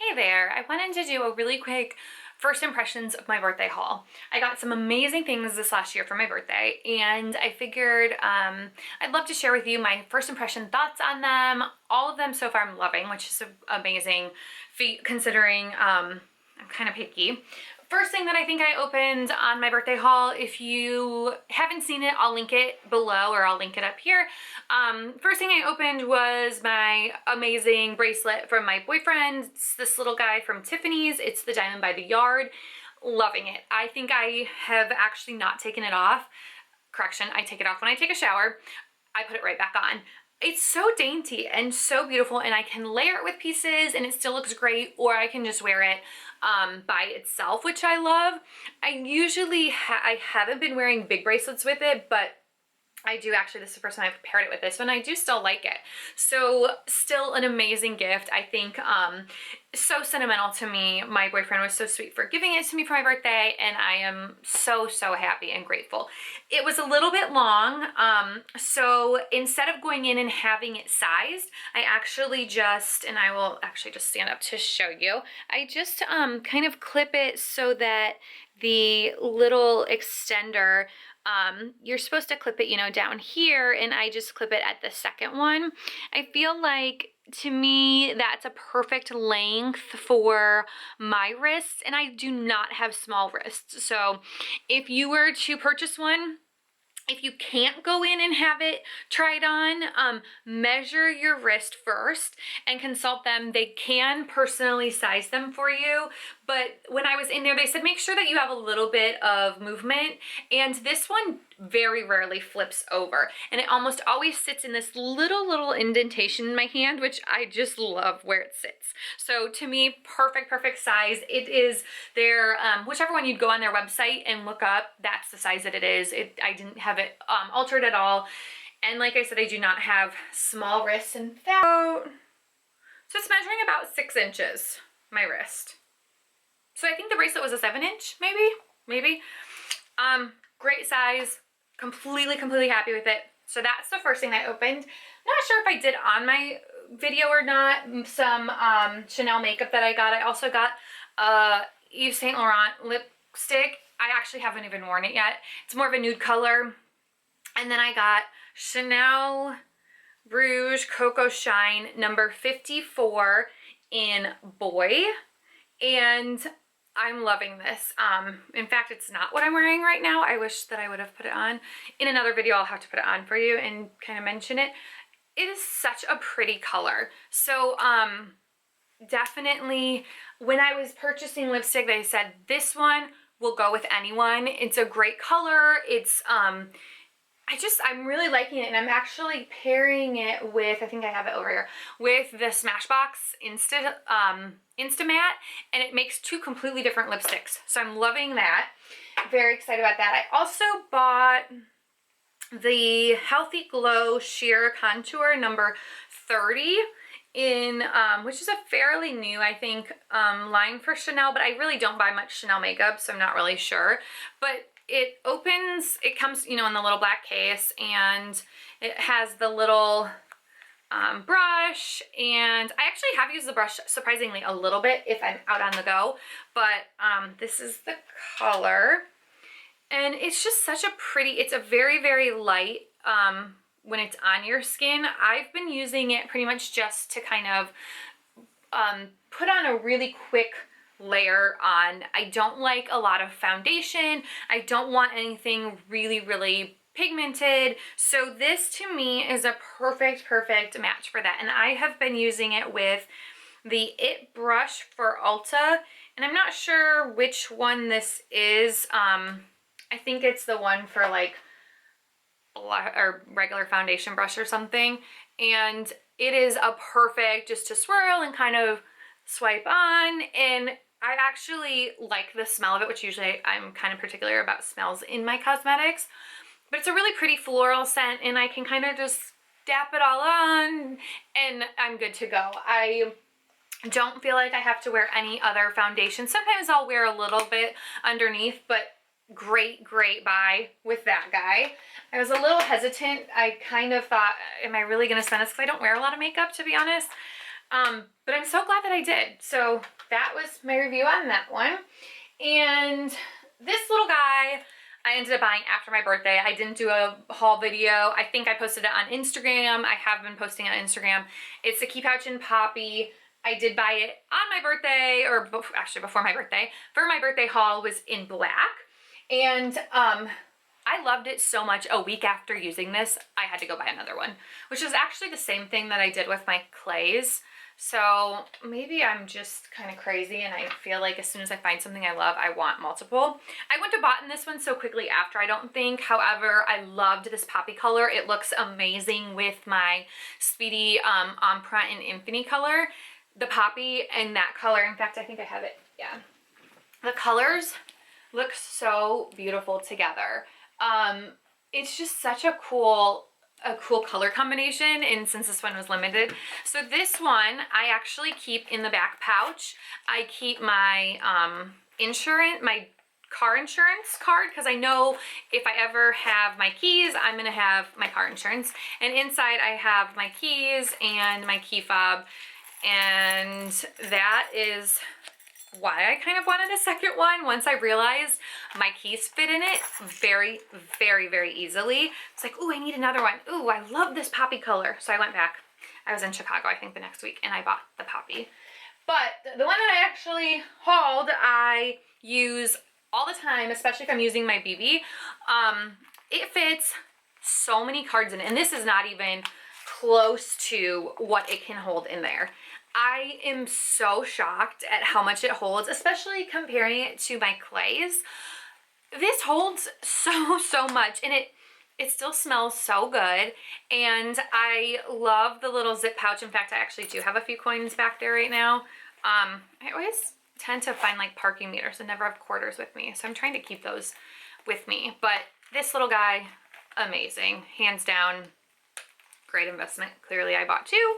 Hey there, I wanted to do a really quick first impressions of my birthday haul. I got some amazing things this last year for my birthday, and I figured I'd love to share with you my first impression thoughts on them. All of them so far I'm loving, which is an amazing feat considering I'm kind of picky. First thing that I think I opened on my birthday haul, if you haven't seen it, I'll link it below or I'll link it up here. First thing I opened was my amazing bracelet from my boyfriend. It's this little guy from Tiffany's. It's the Diamond by the Yard. Loving it. I think I have actually not taken it off. Correction, I take it off when I take a shower. I put it right back on. It's so dainty and so beautiful, and I can layer it with pieces and it still looks great, or I can just wear it by itself, which I love. I haven't been wearing big bracelets with it, but I do actually, this is the first time I've paired it with this one. I do still like it. So still an amazing gift. I think so sentimental to me. My boyfriend was so sweet for giving it to me for my birthday, and I am so happy and grateful. It was a little bit long, so instead of going in and having it sized, I actually just, and I will actually just stand up to show you, I just kind of clip it so that the little extender, you're supposed to clip it, you know, down here, and I just clip it at the second one. I feel like, to me, that's a perfect length for my wrists, and I do not have small wrists. So if you were to purchase one, if you can't go in and have it tried on, measure your wrist first and consult them. They can personally size them for you, but when I was in there, they said make sure that you have a little bit of movement, and this one very rarely flips over, and it almost always sits in this little indentation in my hand, which I just love where it sits. So to me, perfect size. It is their, whichever one you'd go on their website and look up, that's the size that it is. I didn't have it altered at all. And like I said, I do not have small wrists. In fact, so it's measuring about 6 inches, my wrist. So I think the bracelet was a 7-inch, maybe. Great size, completely happy with it. So that's the first thing I opened. Not sure if I did on my video or not, some Chanel makeup that I got. I also got Yves Saint Laurent lipstick. I actually haven't even worn it yet. It's more of a nude color. And then I got Chanel Rouge Coco Shine number 54 in Boy. And I'm loving this. In fact, it's not what I'm wearing right now. I wish that I would have put it on. In another video, I'll have to put it on for you and kind of mention it. It is such a pretty color. So definitely, when I was purchasing lipstick, they said this one will go with anyone. It's a great color. It's I'm really liking it, and I'm actually pairing it with, I think I have it over here, with the Smashbox Instamatte, and it makes 2 completely different lipsticks. So I'm loving that. Very excited about that. I also bought the Healthy Glow Sheer Contour number 30 in, which is a fairly new, I think, line for Chanel, but I really don't buy much Chanel makeup, so I'm not really sure. But it opens, it comes, you know, in the little black case, and it has the little brush, and I actually have used the brush surprisingly a little bit if I'm out on the go, but this is the color, and it's just such a pretty, it's a very light when it's on your skin. I've been using it pretty much just to kind of put on a really quick layer on. I don't like a lot of foundation. I don't want anything really pigmented. So this to me is a perfect match for that. And I have been using it with the It brush for Ulta, and I'm not sure which one this is. I think it's the one for like or regular foundation brush or something, and it is a perfect just to swirl and kind of swipe on, and I actually like the smell of it, which usually I'm kind of particular about smells in my cosmetics, but it's a really pretty floral scent, and I can kind of just dap it all on and I'm good to go. I don't feel like I have to wear any other foundation. Sometimes I'll wear a little bit underneath, but great buy with that guy. I was a little hesitant. I kind of thought, am I really going to spend this? Because I don't wear a lot of makeup, to be honest. But I'm so glad that I did. So that was my review on that one. And this little guy, I ended up buying after my birthday. I didn't do a haul video. I think I posted it on Instagram. I have been posting on Instagram. It's the Key Pouch in Poppy. I did buy it on my birthday, or actually before my birthday. For my birthday haul was in black. And I loved it so much. A week after using this, I had to go buy another one, which is actually the same thing that I did with my clays. So maybe I'm just kind of crazy and I feel like as soon as I find something I love, I want multiple. I wouldn't have bought this one so quickly after, I don't think. However, I loved this poppy color. It looks amazing with my Speedy Empreinte and Infinity color. The poppy and that color, in fact, I think I have it, yeah. The colors look so beautiful together. It's just such a cool color combination, and since this one was limited. So this one I actually keep in the back pouch. I keep my insurance, my car insurance card, because I know if I ever have my keys, I'm gonna have my car insurance. And inside I have my keys and my key fob, and that is why I kind of wanted a second one. Once I realized my keys fit in it very, very, very easily. It's like, ooh, I need another one. Ooh, I love this poppy color. So I went back. I was in Chicago, I think, the next week, and I bought the poppy. But the one that I actually hauled, I use all the time, especially if I'm using my BB. It fits so many cards in it, and this is not even close to what it can hold in there. I am so shocked at how much it holds, especially comparing it to my clays. This holds so much, and it still smells so good. And I love the little zip pouch. In fact, I actually do have a few coins back there right now. I always tend to find like parking meters and never have quarters with me, so I'm trying to keep those with me. But this little guy, amazing, hands down, great investment. Clearly I bought two.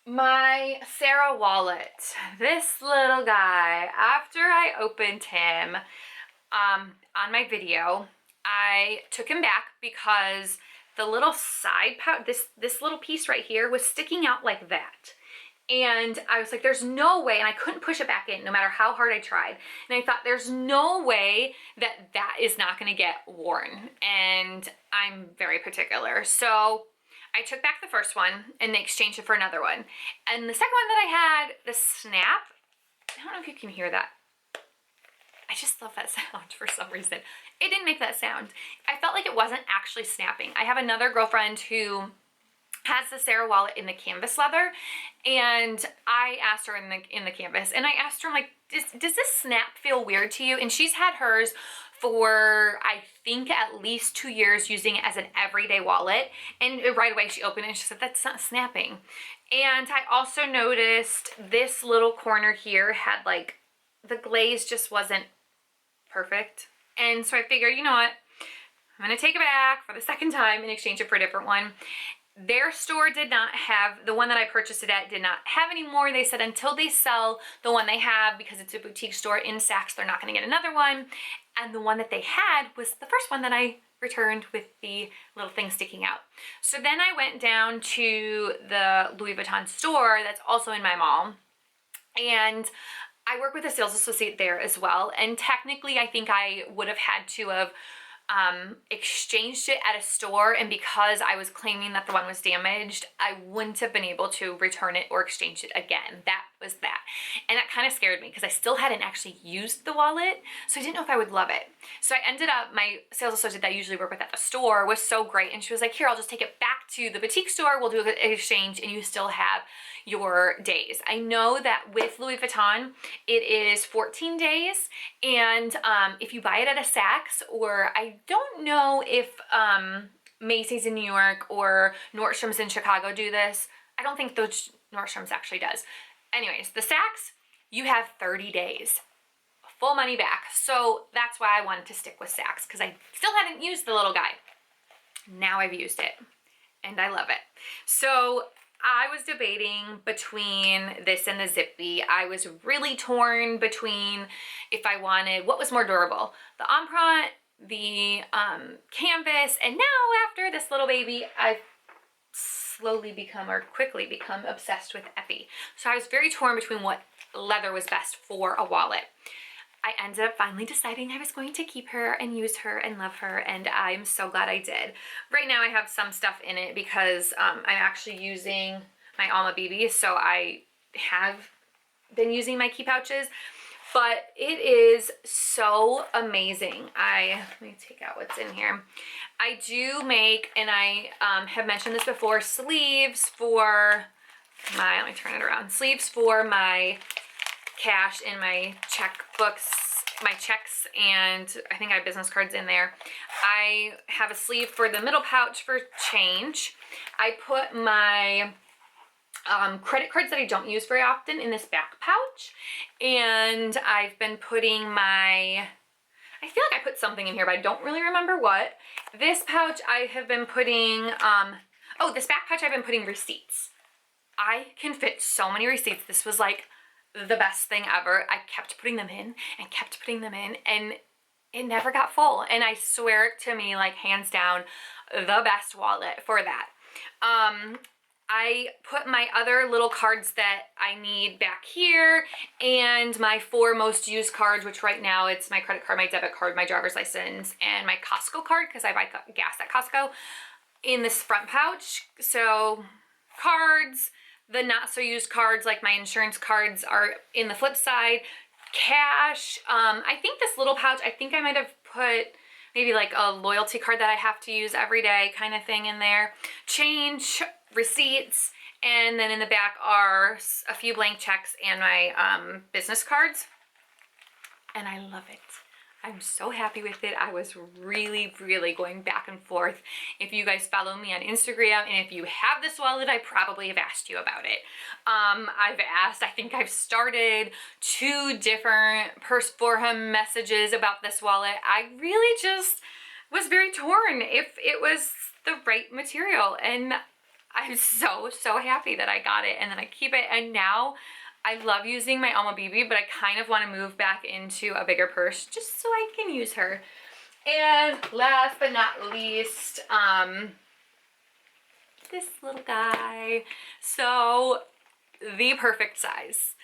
My Sarah wallet, this little guy, after I opened him on my video, I took him back because the little side pouch, this little piece right here was sticking out like that. And I was like, there's no way, and I couldn't push it back in no matter how hard I tried. And I thought, there's no way that that is not gonna get worn. And I'm very particular. So I took back the first one and they exchanged it for another one. And the second one that I had, the snap, I don't know if you can hear that. I just love that sound for some reason. It didn't make that sound. I felt like it wasn't actually snapping. I have another girlfriend who has the Sarah wallet in the canvas leather, and I asked her in the canvas, and I asked her, I'm like, does this snap feel weird to you? And she's had hers for, I think, at least 2 years, using it as an everyday wallet. And right away she opened it and she said, that's not snapping. And I also noticed this little corner here had like, the glaze just wasn't perfect. And so I figured, you know what, I'm gonna take it back for the second time and exchange it for a different one. Their store did not have, the one that I purchased it at did not have any more. They said until they sell the one they have, because it's a boutique store in Saks, they're not gonna get another one. And the one that they had was the first one that I returned with the little thing sticking out. So then I went down to the Louis Vuitton store that's also in my mall. And I work with a sales associate there as well. And technically, I think I would have had to have exchanged it at a store, and because I was claiming that the one was damaged, I wouldn't have been able to return it or exchange it again. That was that. And that kind of scared me because I still hadn't actually used the wallet, so I didn't know if I would love it. So I ended up, my sales associate that I usually work with at the store was so great, and she was like, here, I'll just take it back to the boutique store, we'll do an exchange, and you still have your days. I know that with Louis Vuitton, it is 14 days, and if you buy it at a Saks, or I don't know if Macy's in New York or Nordstrom's in Chicago do this. I don't think those Nordstrom's actually does. Anyways, the Saks, you have 30 days, full money back. So that's why I wanted to stick with Saks, because I still hadn't used the little guy. Now I've used it, and I love it. So I was debating between this and the Zippy. I was really torn between if I wanted, what was more durable, the Empreinte, the canvas, and now after this little baby, I've quickly become obsessed with Effie. So I was very torn between what leather was best for a wallet. I ended up finally deciding I was going to keep her and use her and love her, and I'm so glad I did. Right now I have some stuff in it because I'm actually using my Alma BB, so I have been using my key pouches, but it is so amazing. let me take out what's in here. I do make, and I have mentioned this before, sleeves for my, let me turn it around, sleeves for my cash in my checkbooks, my checks, and I think I have business cards in there. I have a sleeve for the middle pouch for change. I put my credit cards that I don't use very often in this back pouch, and I've been putting my, I feel like I put something in here, but I don't really remember what. This pouch I have been putting, this back pouch I've been putting receipts. I can fit so many receipts. This was like the best thing ever. I kept putting them in and kept putting them in, and it never got full. And I swear to me, like, hands down, the best wallet for that. I put my other little cards that I need back here, and my 4 most used cards, which right now it's my credit card, my debit card, my driver's license, and my Costco card, because I buy gas at Costco, in this front pouch. So cards, the not so used cards like my insurance cards are in the flip side. Cash, I think this little pouch, I think I might have put maybe like a loyalty card that I have to use every day kind of thing in there. Change, receipts, and then in the back are a few blank checks and my business cards. And I love it. I'm so happy with it. I was really, really going back and forth. If you guys follow me on Instagram, and if you have this wallet, I probably have asked you about it. I think I've started 2 different purse forum messages about this wallet. I really just was very torn if it was the right material, and I'm so, so happy that I got it and then I keep it. And now I love using my Alma BB, but I kind of want to move back into a bigger purse just so I can use her. And last but not least, this little guy. So, the perfect size.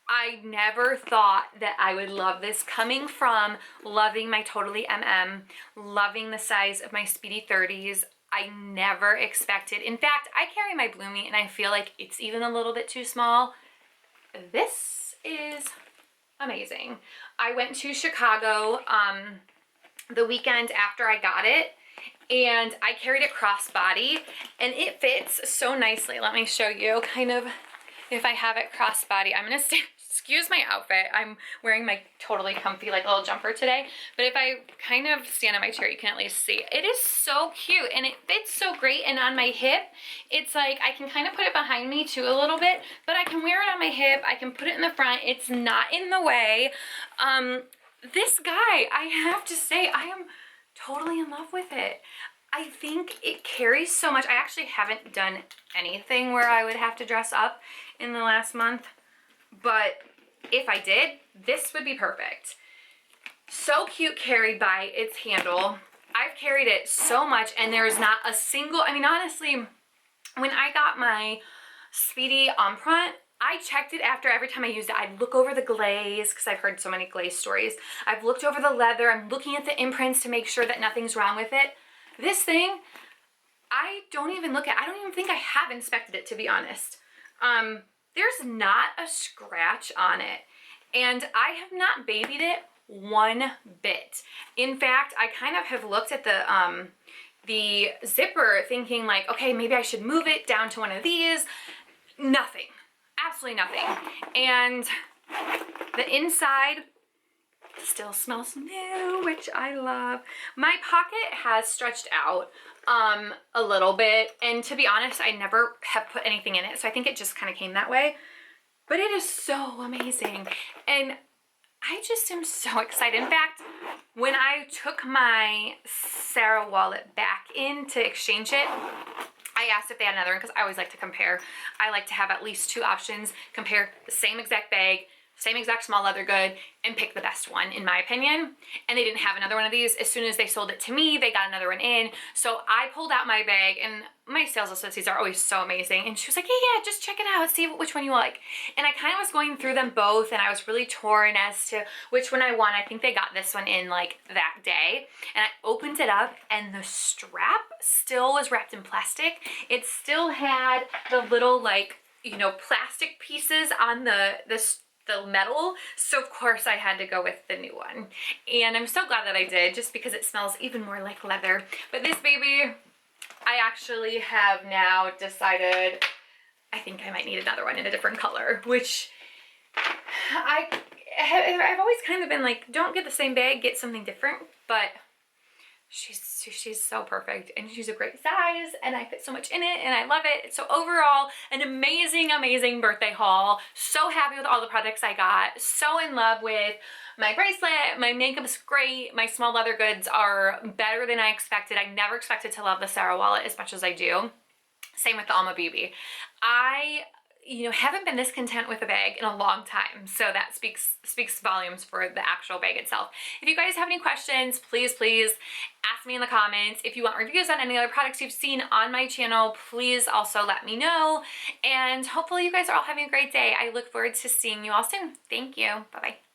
I never thought that I would love this, coming from loving my Totally MM, loving the size of my Speedy 30s. I never expected. In fact, I carry my Bloomy and I feel like it's even a little bit too small. This is amazing. I went to Chicago the weekend after I got it, and I carried it crossbody, and it fits so nicely. Let me show you kind of if I have it crossbody. I'm gonna excuse my outfit. I'm wearing my totally comfy like little jumper today, but if I kind of stand on my chair, you can at least see. It is so cute and it fits so great, and on my hip, it's like I can kind of put it behind me too a little bit, but I can wear it on my hip, I can put it in the front, it's not in the way. This guy, I have to say, I am totally in love with it. I think it carries so much. I actually haven't done anything where I would have to dress up in the last month, but if I did, this would be perfect. So cute carried by its handle. I've carried it so much, and there's not a single, I mean, honestly, when I got my Speedy Empreinte, I checked it after every time I used it. I'd look over the glaze, because I've heard so many glaze stories. I've looked over the leather. I'm looking at the imprints to make sure that nothing's wrong with it. This thing, I don't even think I have inspected it, to be honest. There's not a scratch on it, and I have not babied it one bit. In fact, I kind of have looked at the zipper thinking like, okay, maybe I should move it down to one of these. Nothing, absolutely nothing. And the inside still smells new, which I love. My pocket has stretched out a little bit, and to be honest, I never have put anything in it, so I think it just kind of came that way. But it is so amazing, and I just am so excited. In fact, when I took my Sarah wallet back in to exchange it, I asked if they had another one, because I always like to compare. I like to have at least 2 options, compare the same exact bag, same exact small leather good, and pick the best one, in my opinion. And they didn't have another one of these. As soon as they sold it to me, they got another one in. So I pulled out my bag, and my sales associates are always so amazing. And she was like, yeah, just check it out, see which one you like. And I kind of was going through them both, and I was really torn as to which one I want. I think they got this one in like that day. And I opened it up, and the strap still was wrapped in plastic. It still had the little like, you know, plastic pieces on the metal. So of course I had to go with the new one. And I'm so glad that I did, just because it smells even more like leather. But this baby, I actually have now decided I think I might need another one in a different color, which I've always kind of been like, don't get the same bag, get something different. But she's so perfect, and she's a great size, and I fit so much in it, and I love it. So overall, an amazing birthday haul. So happy with all the products I got. So in love with my bracelet. My makeup's great. My small leather goods are better than I expected. I never expected to love the Sarah wallet as much as I do. Same with the Alma BB. I haven't been this content with a bag in a long time. So that speaks volumes for the actual bag itself. If you guys have any questions, please ask me in the comments. If you want reviews on any other products you've seen on my channel, please also let me know. And hopefully you guys are all having a great day. I look forward to seeing you all soon. Thank you. Bye-bye.